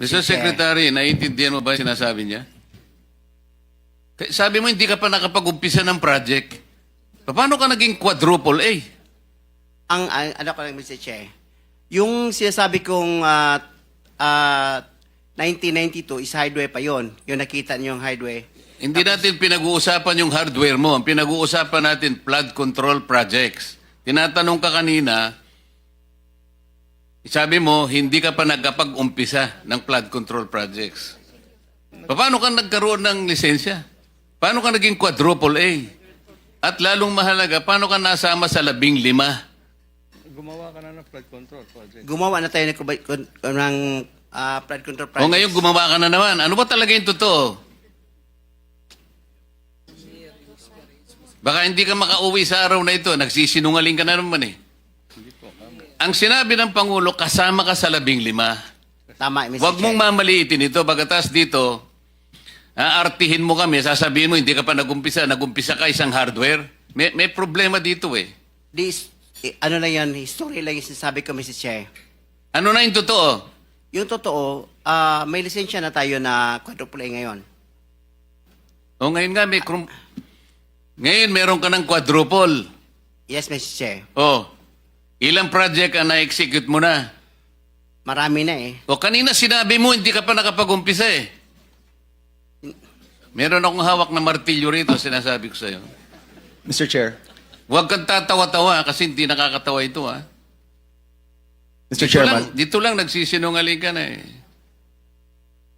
Mr. Secretary, naiintindihan mo ba yung sinasabi niya? Sabi mo hindi ka pa nakapag-umpisa ng project. Paano ka naging quadruple A? Ano ko lang, Mr. Che, yung sinasabi kong 1992 is highway pa yon. Yung nakita niyo yung highway. Hindi natin pinag-uusapan yung hardware mo. Ang pinag-uusapan natin, flood control projects. Tinatanong ka kanina, sabi mo, hindi ka pa nagkapag-umpisa ng flood control projects. Paano ka nagkaroon ng lisensya? Paano ka naging quadruple A? At lalong mahalaga, paano ka nasama sa 15? Gumawa ka na ng flood control project. Gumawa na tayo ng flood control O project. ngayon gumawa ka na naman. Ano ba talaga yung totoo? Baka hindi ka makauwi sa araw na ito. Nagsisinungaling ka na naman eh. Ang sinabi ng Pangulo, kasama ka sa 15. Tama, Mr. Huwag Che. mong mamaliitin ito. Pagkatas dito, aartihin mo kami, sasabihin mo, hindi ka pa nagumpisa ka isang hardware. May problema dito eh. Ano lang yan, history lang yung sinasabi ko, Mr. Che. Ano na yung totoo? Yung totoo, may lisensya na tayo na quadruple A ngayon. O ngayon nga, ngayon meron ka ng quadruple. Yes, Mr. Che. O, ilang project ang na-execute mo na? Marami na eh. O kanina sinabi mo, hindi ka pa nakapag-umpisa eh. Meron akong hawak na martilyo rito, sinasabi ko sa'yo. Mr. Chair. Huwag kang tatawa-tawa kasi hindi nakakatawa ito ha. Mr. Chairman. Dito lang nagsisinungaling ka na eh.